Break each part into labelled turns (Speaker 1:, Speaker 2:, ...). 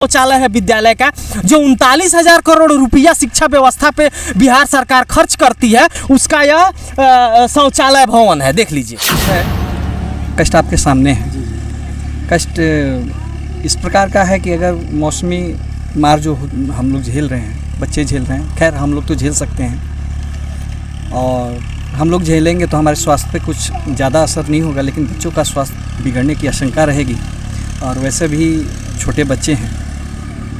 Speaker 1: शौचालय है विद्यालय का, जो 39,000 करोड़ रुपया शिक्षा व्यवस्था पे बिहार सरकार खर्च करती है, उसका यह शौचालय भवन है। देख लीजिए,
Speaker 2: कष्ट आपके सामने है। कष्ट इस प्रकार का है कि अगर मौसमी मार जो हम लोग झेल रहे हैं, बच्चे झेल रहे हैं, खैर हम लोग तो झेल सकते हैं और हम लोग झेलेंगे तो हमारे स्वास्थ्य पे कुछ ज़्यादा असर नहीं होगा, लेकिन बच्चों का स्वास्थ्य बिगड़ने की आशंका रहेगी। और वैसे भी छोटे बच्चे हैं,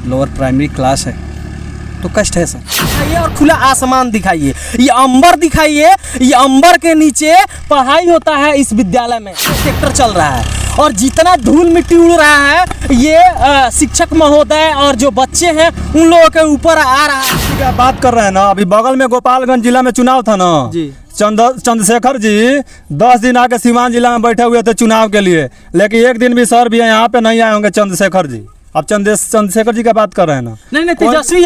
Speaker 2: लोअर प्राइमरी क्लास है, तो कष्ट है सर।
Speaker 1: और खुला आसमान दिखाइए, ये अंबर दिखाइए, ये अंबर के नीचे पढ़ाई होता है इस विद्यालय में। ट्रैक्टर चल रहा है और जितना धूल मिट्टी उड़ रहा है ये शिक्षक महोदय और जो बच्चे हैं उन लोगों के ऊपर आ रहा है।
Speaker 3: क्या बात कर रहे हैं ना, अभी बगल में गोपालगंज जिला में चुनाव था ना
Speaker 1: जी,
Speaker 3: चंद्रशेखर जी 10 दिन आके सीवान जिला में बैठे हुए थे चुनाव के लिए, लेकिन एक दिन भी सर भी यहाँ पे नहीं आए होंगे चंद्रशेखर जी। अब चंद्रशेखर जी का बात कर रहे हैं ना।
Speaker 1: नहीं, तेजस्वी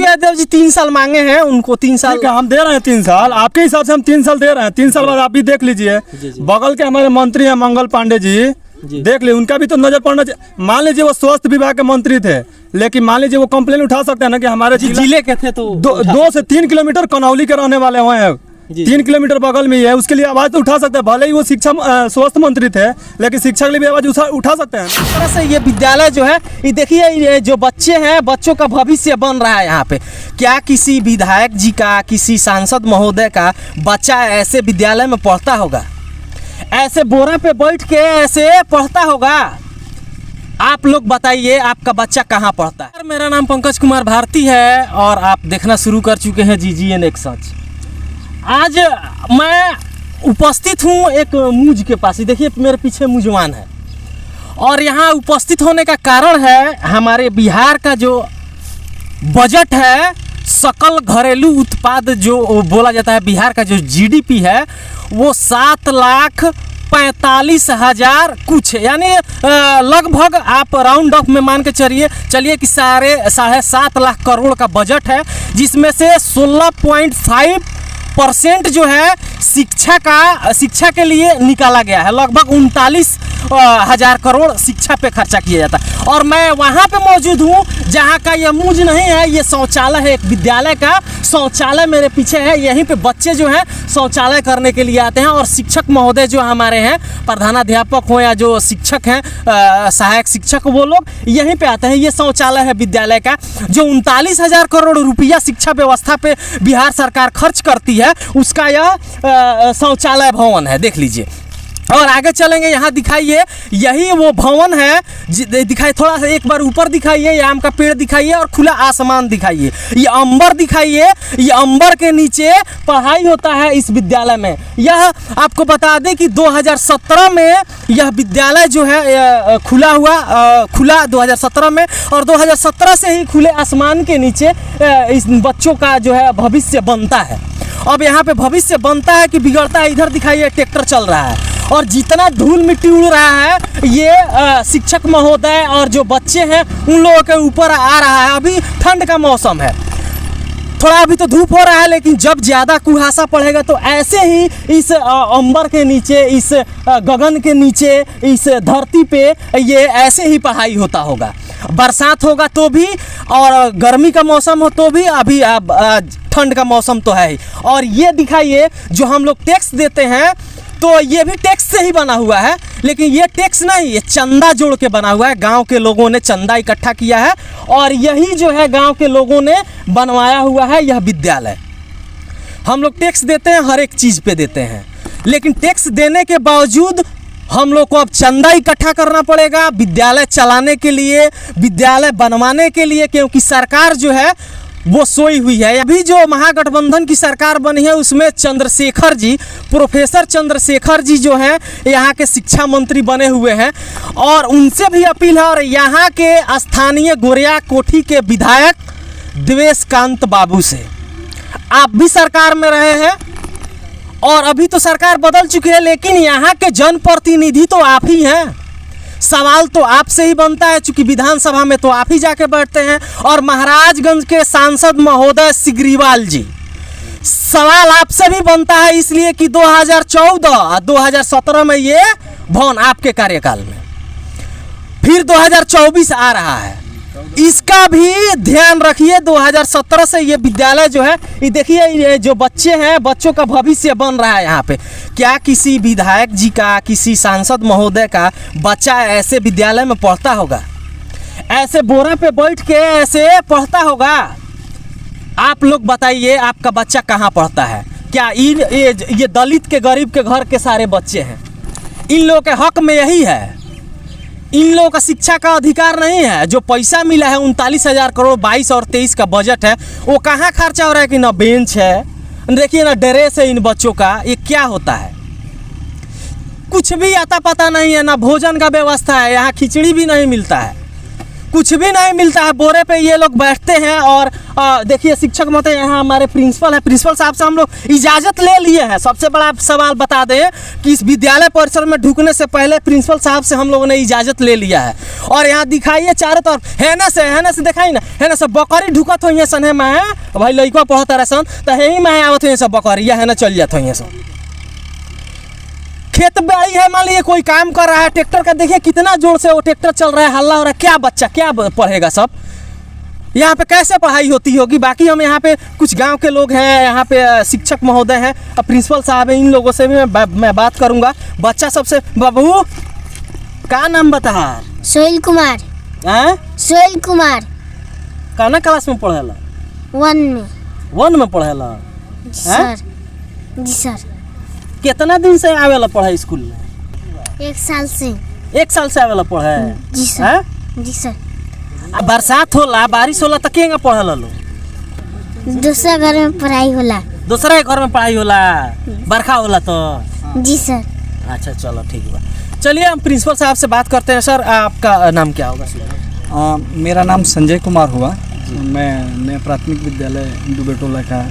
Speaker 1: यादव जी 3 साल मांगे हैं, उनको 3 साल
Speaker 3: हम दे रहे हैं। 3 साल आपके हिसाब से हम 3 साल दे रहे हैं। 3 साल बाद आप भी देख लीजिए, बगल के हमारे मंत्री हैं मंगल पांडे जी, देख लीजिए, उनका भी तो नजर पड़ना चाहिए। मान लीजिए वो स्वास्थ्य विभाग के मंत्री थे, लेकिन मान लीजिए वो कंप्लेन उठा सकते हैं ना कि हमारे
Speaker 1: जिले के थे, तो
Speaker 3: 2 से 3 किलोमीटर कनौली के रहने वाले हुए हैं, 3 किलोमीटर बगल में ही है, उसके लिए आवाज तो उठा सकते हैं। भले ही वो स्वास्थ्य मंत्री थे, लेकिन शिक्षा के लिए भी आवाज उठा सकते हैं।
Speaker 1: इस तरह से ये विद्यालय जो है, ये देखिए, ये जो बच्चे हैं, बच्चों का भविष्य बन रहा है यहाँ पे। क्या किसी विधायक जी का, किसी सांसद महोदय का बच्चा ऐसे विद्यालय में पढ़ता होगा? ऐसे बोरा पे बैठ के ऐसे पढ़ता होगा? आप लोग बताइए, आपका बच्चा कहाँ पढ़ता है? मेरा नाम पंकज कुमार भारती है और आप देखना शुरू कर चुके हैं GGN एक सच। आज मैं उपस्थित हूँ एक मूज के पास। देखिए मेरे पीछे मूजवान है और यहाँ उपस्थित होने का कारण है हमारे बिहार का जो बजट है, सकल घरेलू उत्पाद जो बोला जाता है, बिहार का जो GDP है वो 7,45,000 कुछ, यानी लगभग आप राउंड ऑफ में मान के चलिए कि 7.5 लाख करोड़ का बजट है, जिसमें से 16.5% जो है शिक्षा के लिए निकाला गया है। लगभग 39,000 करोड़ शिक्षा पे खर्चा किया जाता है। और मैं वहाँ पे मौजूद हूँ जहाँ का ये मूज नहीं है, ये शौचालय है, एक विद्यालय का शौचालय मेरे पीछे है। यहीं पे बच्चे जो हैं शौचालय करने के लिए आते हैं और शिक्षक महोदय जो हमारे हैं, प्रधानाध्यापक हो या जो शिक्षक हैं, सहायक शिक्षक, वो लोग यहीं पे आते हैं। ये शौचालय है विद्यालय का, जो 39,000 करोड़ रुपया शिक्षा व्यवस्था पे बिहार सरकार खर्च करती है, उसका यह शौचालय भवन है। देख लीजिए और आगे चलेंगे, यहाँ दिखाइए, यही वो भवन है। दिखाइए, थोड़ा सा एक बार ऊपर दिखाइए, ये आम का पेड़ दिखाइए और खुला आसमान दिखाइए, ये अंबर दिखाइए, ये अंबर के नीचे पढ़ाई होता है इस विद्यालय में। यह आपको बता दें कि 2017 में यह विद्यालय जो है खुला 2017 में, और 2017 से ही खुले आसमान के नीचे इस बच्चों का जो है भविष्य बनता है। अब यहाँ पे भविष्य बनता है कि बिगड़ता है, इधर दिखाइए ट्रैक्टर चल रहा है और जितना धूल मिट्टी उड़ रहा है ये शिक्षक महोदय और जो बच्चे हैं उन लोगों के ऊपर आ रहा है। अभी ठंड का मौसम है, थोड़ा अभी तो धूप हो रहा है, लेकिन जब ज़्यादा कुहासा पड़ेगा तो ऐसे ही इस अंबर के नीचे, इस गगन के नीचे, इस धरती पे ये ऐसे ही पढ़ाई होता होगा। बरसात होगा तो भी और गर्मी का मौसम हो तो भी, अभी ठंड का मौसम तो है ही। और ये दिखाइए, जो हम लोग टैक्स देते हैं तो ये भी टैक्स से ही बना हुआ है, लेकिन ये टैक्स नहीं, ये चंदा जोड़ के बना हुआ है। गांव के लोगों ने चंदा इकट्ठा किया है और यही जो है गांव के लोगों ने बनवाया हुआ है यह विद्यालय। हम लोग टैक्स देते हैं, हर एक चीज़ पे देते हैं, लेकिन टैक्स देने के बावजूद हम लोग को अब चंदा इकट्ठा करना पड़ेगा विद्यालय चलाने के लिए, विद्यालय बनवाने के लिए, क्योंकि सरकार जो है वो सोई हुई है। अभी जो महागठबंधन की सरकार बनी है उसमें चंद्रशेखर जी, प्रोफेसर चंद्रशेखर जी जो हैं यहाँ के शिक्षा मंत्री बने हुए हैं और उनसे भी अपील है, और यहाँ के स्थानीय गोरिया कोठी के विधायक देवेशकांत बाबू से, आप भी सरकार में रहे हैं और अभी तो सरकार बदल चुकी है, लेकिन यहाँ के जनप्रतिनिधि तो आप ही हैं। सवाल तो आपसे ही बनता है, चूंकि विधानसभा में तो आप ही जाके बैठते हैं। और महाराजगंज के सांसद महोदय सिग्रीवाल जी, सवाल आपसे भी बनता है, इसलिए कि 2014-2017 में ये भवन आपके कार्यकाल में, फिर 2024 आ रहा है। इसका भी ध्यान रखिए। 2017 से ये विद्यालय जो है, ये देखिए, ये जो बच्चे हैं, बच्चों का भविष्य बन रहा है यहाँ पे। क्या किसी विधायक जी का, किसी सांसद महोदय का बच्चा ऐसे विद्यालय में पढ़ता होगा? ऐसे बोरा पे बैठ के ऐसे पढ़ता होगा? आप लोग बताइए, आपका बच्चा कहाँ पढ़ता है? क्या ये दलित के, गरीब के घर के सारे बच्चे हैं? इन लोगों के हक में यही है। इन लोगों का शिक्षा का अधिकार नहीं है। जो पैसा मिला है 39,000 करोड़ 22 और 23 का बजट है, वो कहाँ खर्चा हो रहा है? कि ना बेंच है, देखिए ना ड्रेस है इन बच्चों का। ये क्या होता है? कुछ भी आता पता नहीं है। ना भोजन का व्यवस्था है, यहाँ खिचड़ी भी नहीं मिलता है, कुछ भी नहीं मिलता है। बोरे पे ये लोग बैठते हैं। और देखिए, शिक्षक मत, यहाँ हमारे प्रिंसिपल है, प्रिंसिपल साहब से हम लोग इजाज़त ले लिए हैं। सबसे बड़ा सवाल बता दें कि इस विद्यालय परिसर में ढुकने से पहले प्रिंसिपल साहब से हम लोगों ने इजाज़त ले लिया है। और यहाँ दिखाइए चारों तरफ, हैने से दिखाई ना, हैने से बकरी ढुकत हो सने में भाई, लड़का पढ़ता रहे सन तो यही में आवत हो सब बकरी, है ना, चल जाते हो सब। खेत बाड़ी है, मान लीजिए कोई काम कर रहा है, ट्रैक्टर का देखिए कितना जोर से वो ट्रैक्टर चल रहा है, हल्ला हो रहा है। क्या बच्चा क्या पढ़ेगा? सब यहाँ पे कैसे पढ़ाई होती होगी? बाकी हम यहाँ पे कुछ गांव के लोग हैं, यहाँ पे शिक्षक महोदय हैं, प्रिंसिपल साहब हैं, इन लोगों से भी मैं बात करूँगा। बच्चा सबसे, बाबू का नाम बता?
Speaker 4: सोहेल कुमार। सोहेल कुमार।
Speaker 1: काना क्लास में पढ़ेला?
Speaker 4: 1
Speaker 1: में पढ़ेला?
Speaker 4: सर जी सर।
Speaker 1: कितना दिन से आवेला पढ़े स्कूल में?
Speaker 4: 1 साल से।
Speaker 1: 1 साल से आवेला पढ़े?
Speaker 4: जी सर। जी सर।
Speaker 1: बरसात होला, बारिश होला तो केंगा पढ़ेला लो?
Speaker 4: दूसरा घर में पढ़ाई होला।
Speaker 1: दूसरा घर में पढ़ाई होला? बरखा होला तो?
Speaker 4: जी सर।
Speaker 1: अच्छा चलो ठीक है। चलिए हम प्रिंसिपल साहब से बात करते हैं। सर, आपका नाम क्या होगा?
Speaker 2: मेरा नाम संजय कुमार हुआ। मैं नया प्राथमिक विद्यालय दुबेटोला का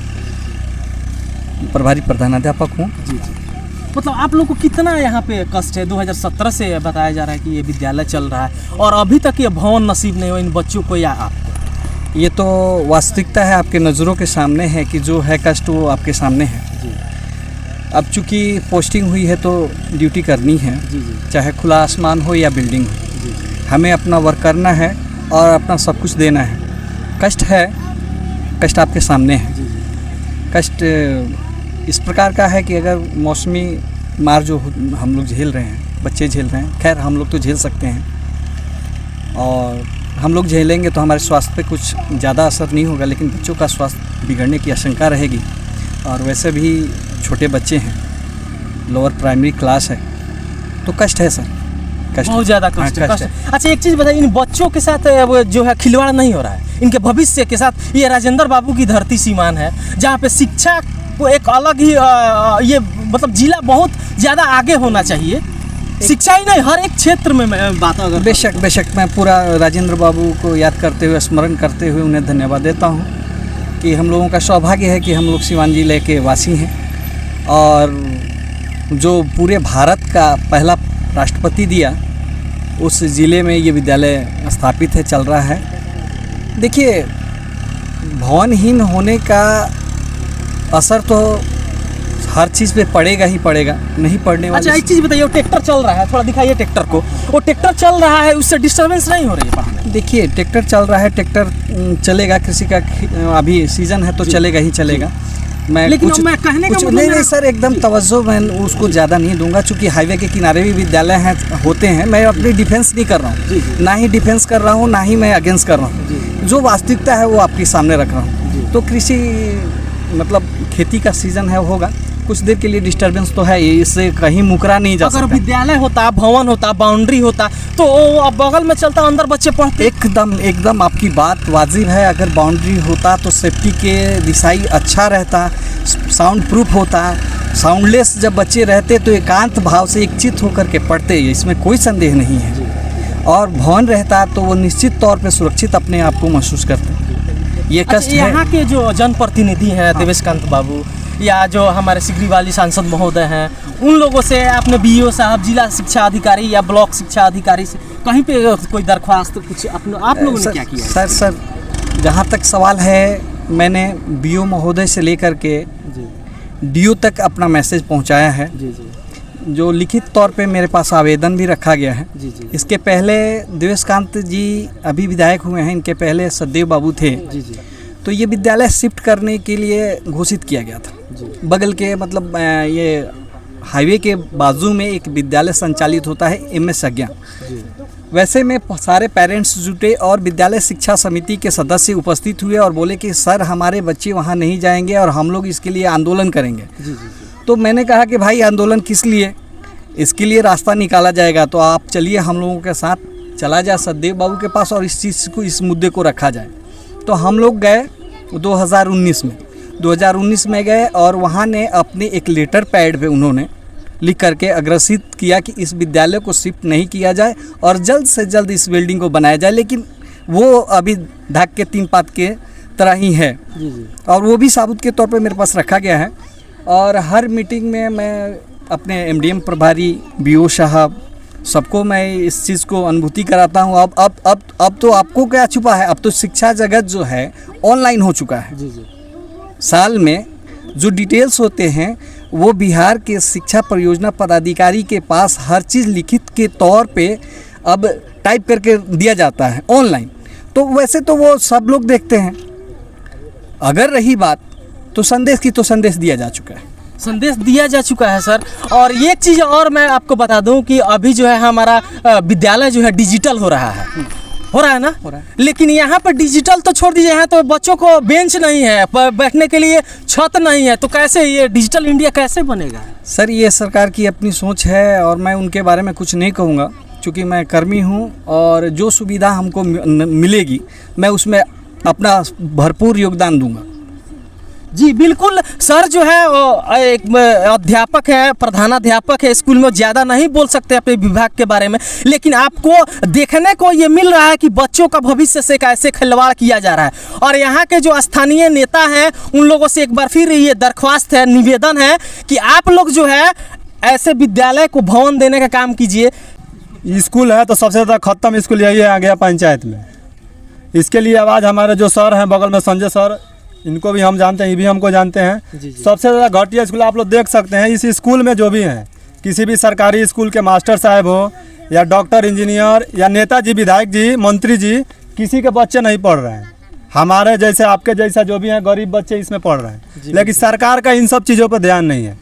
Speaker 2: प्रभारी प्रधानाध्यापक हूँ।
Speaker 1: जी। मतलब आप लोग को कितना यहाँ पे कष्ट है? 2017 से बताया जा रहा है कि ये विद्यालय चल रहा है और अभी तक ये भवन नसीब नहीं हुआ इन बच्चों को या आपको?
Speaker 2: ये तो वास्तविकता है, आपके नज़रों के सामने है कि जो है कष्ट वो आपके सामने है।
Speaker 1: जी।
Speaker 2: अब चूँकि पोस्टिंग हुई है तो ड्यूटी करनी है।
Speaker 1: जी।
Speaker 2: चाहे खुला आसमान हो या बिल्डिंग हो।
Speaker 1: जी।
Speaker 2: हमें अपना वर्क करना है और अपना सब कुछ देना है। कष्ट है, कष्ट आपके सामने है।
Speaker 1: जी।
Speaker 2: कष्ट इस प्रकार का है कि अगर मौसमी मार जो हम लोग झेल रहे हैं, बच्चे झेल रहे हैं, खैर हम लोग तो झेल सकते हैं और हम लोग झेलेंगे तो हमारे स्वास्थ्य पे कुछ ज़्यादा असर नहीं होगा, लेकिन बच्चों का स्वास्थ्य बिगड़ने की आशंका रहेगी। और वैसे भी छोटे बच्चे हैं, लोअर प्राइमरी क्लास है, तो कष्ट है सर, कष्ट
Speaker 1: बहुत ज़्यादा कष्ट है। अच्छा एक चीज़ बताइए, इन बच्चों के साथ वो जो है खिलवाड़ नहीं हो रहा है इनके भविष्य के साथ? ये राजेंद्र बाबू की धरती सीमान है जहाँ पे शिक्षा को एक अलग ही ये मतलब जिला बहुत ज़्यादा आगे होना चाहिए। शिक्षा ही नहीं, हर एक क्षेत्र में मैं बात अगर
Speaker 2: बेशक मैं पूरा राजेंद्र बाबू को याद करते हुए, स्मरण करते हुए उन्हें धन्यवाद देता हूँ कि हम लोगों का सौभाग्य है कि हम लोग सिवान जिले के वासी हैं और जो पूरे भारत का पहला राष्ट्रपति दिया उस ज़िले में ये विद्यालय स्थापित है, चल रहा है। देखिए, भवनहीन होने का असर तो हर चीज़ पे पड़ेगा ही पड़ेगा, नहीं पड़ने वाली।
Speaker 1: अच्छा एक चीज़ बताइए, वो ट्रैक्टर चल रहा है, थोड़ा दिखाइए ट्रैक्टर को। वो ट्रैक्टर चल रहा है, उससे डिस्टर्बेंस नहीं हो रही है पढ़ाई?
Speaker 2: देखिए, ट्रैक्टर चल रहा है, ट्रैक्टर चलेगा, कृषि का अभी सीज़न है तो चलेगा ही चलेगा।
Speaker 1: लेकिन मैं कहने का मतलब
Speaker 2: नहीं सर, एकदम तवज्जो मैं उसको ज़्यादा नहीं दूंगा, चूँकि हाईवे के किनारे भी विद्यालय हैं, होते हैं। मैं अपनी डिफेंस नहीं कर रहा हूँ, ना ही डिफेंस कर रहा हूँ, ना ही मैं अगेंस्ट कर रहा हूँ। जो वास्तविकता है वो आपके सामने रख रहा हूँ। तो कृषि मतलब खेती का सीज़न है, होगा कुछ देर के लिए डिस्टर्बेंस तो है, इससे कहीं मुकरा नहीं जा सकता।
Speaker 1: अगर विद्यालय होता, भवन होता, बाउंड्री होता तो अब बगल में चलता, अंदर बच्चे पढ़ते।
Speaker 2: एकदम आपकी बात वाजिब है। अगर बाउंड्री होता तो सेफ्टी के दिशाई अच्छा रहता, साउंड प्रूफ होता, साउंडलेस जब बच्चे रहते तो एकांत भाव से एकचित होकर के पढ़ते, इसमें कोई संदेह नहीं है। और भवन रहता तो वो निश्चित तौर पे सुरक्षित अपने आप को महसूस करते। ये कष्ट है।
Speaker 1: यहाँ के जो जनप्रतिनिधि हैं, देवेशकांत बाबू या जो हमारे सिगरीवाली सांसद महोदय हैं, उन लोगों से आपने BO साहब, जिला शिक्षा अधिकारी या ब्लॉक शिक्षा अधिकारी से कहीं पे कोई दरख्वास्त कुछ आप लोगों ने क्या किया?
Speaker 2: सर जहाँ तक सवाल है, मैंने BO महोदय से लेकर के DO तक अपना मैसेज पहुँचाया है। जो लिखित तौर पे मेरे पास आवेदन भी रखा गया है।
Speaker 1: जी जी
Speaker 2: इसके पहले देवेशकांत जी अभी विधायक हुए हैं, इनके पहले सदेव बाबू थे।
Speaker 1: जी जी
Speaker 2: तो ये विद्यालय शिफ्ट करने के लिए घोषित किया गया था।
Speaker 1: जी
Speaker 2: बगल के मतलब ये हाईवे के बाजू में एक विद्यालय संचालित होता है MS अज्ञा।
Speaker 1: जी
Speaker 2: वैसे में सारे पेरेंट्स जुटे और विद्यालय शिक्षा समिति के सदस्य उपस्थित हुए और बोले कि सर हमारे बच्चे वहाँ नहीं जाएंगे और हम लोग इसके लिए आंदोलन करेंगे।
Speaker 1: जी जी
Speaker 2: तो मैंने कहा कि भाई आंदोलन किस लिए, इसके लिए रास्ता निकाला जाएगा, तो आप चलिए हम लोगों के साथ चला जाए सदेव बाबू के पास और इस चीज़ को, इस मुद्दे को रखा जाए। तो हम लोग गए 2019 में गए और वहाँ ने अपने एक लेटर पैड पे उन्होंने लिख करके अग्रसित किया कि इस विद्यालय को शिफ्ट नहीं किया जाए और जल्द से जल्द इस बिल्डिंग को बनाया जाए। लेकिन वो अभी ढाक के 3 पात के तरह ही है
Speaker 1: जी जी
Speaker 2: और वो भी साबुत के तौर पे मेरे पास रखा गया है। और हर मीटिंग में मैं अपने MDM प्रभारी BO साहब सबको मैं इस चीज़ को अनुभूति कराता हूँ। अब तो आपको क्या छुपा है, अब तो शिक्षा जगत जो है ऑनलाइन हो चुका है।
Speaker 1: जी जी
Speaker 2: साल में जो डिटेल्स होते हैं वो बिहार के शिक्षा परियोजना पदाधिकारी के पास हर चीज़ लिखित के तौर पे अब टाइप करके दिया जाता है ऑनलाइन। तो वैसे तो वो सब लोग देखते हैं। अगर रही बात तो संदेश की, तो संदेश दिया जा चुका है,
Speaker 1: संदेश दिया जा चुका है सर। और एक चीज़ और मैं आपको बता दूं कि अभी जो है हमारा विद्यालय जो है डिजिटल हो रहा है, हो रहा है ना?
Speaker 2: हो रहा है।
Speaker 1: लेकिन यहाँ पर डिजिटल तो छोड़ दीजिए, यहाँ तो बच्चों को बेंच नहीं है, बैठने के लिए छत नहीं है, तो कैसे ये डिजिटल इंडिया कैसे बनेगा?
Speaker 2: सर ये सरकार की अपनी सोच है और मैं उनके बारे में कुछ नहीं कहूँगा, क्योंकि मैं कर्मी हूँ और जो सुविधा हमको मिलेगी मैं उसमें अपना भरपूर योगदान दूंगा।
Speaker 1: जी बिल्कुल सर, जो है वो एक अध्यापक है, प्रधानाध्यापक है स्कूल में, ज़्यादा नहीं बोल सकते अपने विभाग के बारे में, लेकिन आपको देखने को ये मिल रहा है कि बच्चों का भविष्य से कैसे खिलवाड़ किया जा रहा है। और यहाँ के जो स्थानीय नेता हैं उन लोगों से एक बार फिर ये दरख्वास्त है, निवेदन है कि आप लोग जो है ऐसे विद्यालय को भवन देने का काम कीजिए।
Speaker 3: स्कूल है तो सबसे ज़्यादा ख़त्म स्कूल यही आ गया पंचायत में। इसके लिए आवाज़ हमारे जो सर हैं बगल में संजय सर, इनको भी हम जानते हैं, ये भी हमको जानते हैं। सबसे ज़्यादा घटिया स्कूल आप लोग देख सकते हैं। इस स्कूल में जो भी हैं, किसी भी सरकारी स्कूल के मास्टर साहब हो या डॉक्टर, इंजीनियर या नेताजी, विधायक जी, मंत्री जी, किसी के बच्चे नहीं पढ़ रहे हैं। हमारे जैसे, आपके जैसा जो भी हैं गरीब बच्चे इसमें पढ़ रहे हैं। लेकिन सरकार का इन सब चीज़ों पर ध्यान नहीं है।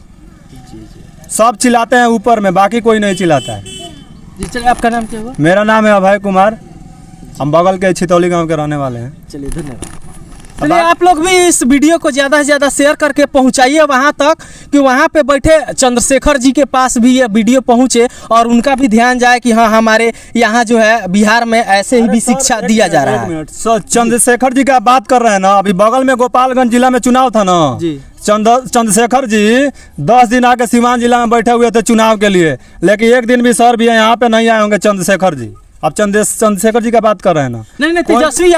Speaker 3: सब चिल्लाते हैं ऊपर में, बाकी कोई नहीं चिल्लाता है।
Speaker 1: जी चलिए, आपका नाम क्या हुआ?
Speaker 3: मेरा नाम है अभय कुमार, हम बगल के छितौली गाँव के रहने वाले हैं।
Speaker 1: चलिए धन्यवाद। चलिए आप लोग भी इस वीडियो को ज़्यादा से ज़्यादा शेयर करके पहुंचाइए वहां तक कि वहां पे बैठे चंद्रशेखर जी के पास भी ये वीडियो पहुंचे और उनका भी ध्यान जाए कि हाँ हमारे यहाँ जो है बिहार में ऐसे ही भी शिक्षा दिया जा रहा है।
Speaker 3: चंद्रशेखर जी का बात कर रहे हैं ना, अभी बगल में गोपालगंज जिला में चुनाव था ना
Speaker 1: जी।
Speaker 3: चंद्रशेखर जी 10 दिन आके सीवान जिला में बैठे हुए थे चुनाव के लिए, लेकिन एक दिन भी सर भी यहाँ पे नहीं आए होंगे चंद्रशेखर जी। अब चंद्रशेखर जी का बात कर रहे हैं ना।
Speaker 1: नहीं, तेजस्वी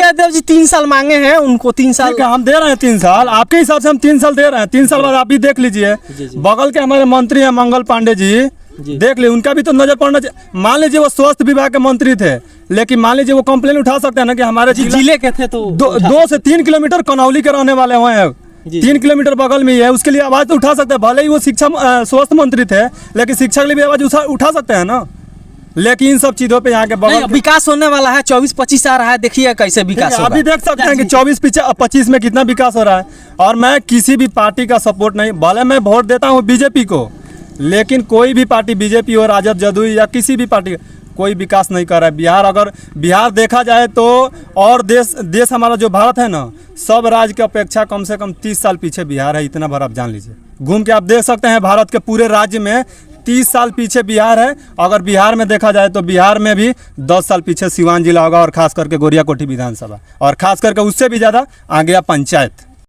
Speaker 1: यादव जी 3 साल मांगे हैं, उनको 3 साल
Speaker 3: हम दे रहे हैं। 3 साल आपके हिसाब से हम 3 साल दे रहे हैं। 3 साल बाद आप भी देख लीजिए, बगल के हमारे मंत्री हैं मंगल पांडे जी, देख लीजिए, उनका भी तो नजर पड़ना चाहिए। मान लीजिए वो स्वास्थ्य विभाग के मंत्री थे, लेकिन मान लीजिए वो कंप्लेन उठा सकते हैं ना कि हमारे
Speaker 1: जिले के थे, तो
Speaker 3: 2 से 3 किलोमीटर कनौली के रहने वाले हुए हैं, 3 किलोमीटर बगल में ही है, उसके लिए आवाज तो उठा सकते हैं। भले ही वो स्वास्थ्य मंत्री थे, लेकिन शिक्षा के लिए भी आवाज उठा सकते हैं ना। लेकिन इन सब चीजों पे यहाँ के बगल
Speaker 1: विकास होने वाला है, 24-25 आ रहा है, देखिए कैसे विकास होगा।
Speaker 3: अभी देख सकते हैं कि 24-25 में कितना विकास हो रहा है। और मैं किसी भी पार्टी का सपोर्ट नहीं, भले मैं वोट देता हूँ बीजेपी को, लेकिन कोई भी पार्टी, बीजेपी हो, राजद, जदयू या किसी भी पार्टी, कोई विकास नहीं कर रहा है बिहार। अगर बिहार देखा जाए तो और देश हमारा जो भारत है ना, सब राज्य की अपेक्षा कम से कम 30 साल पीछे बिहार है। इतना बार आप जान लीजिए, घूम के आप देख सकते हैं भारत के पूरे राज्य में 30 साल पीछे बिहार है। अगर बिहार में देखा जाए तो बिहार में भी 10 साल पीछे सीवान जिला होगा, और खास करके गोरियाकोठी विधानसभा, और खास करके उससे भी ज़्यादा आ गया पंचायत।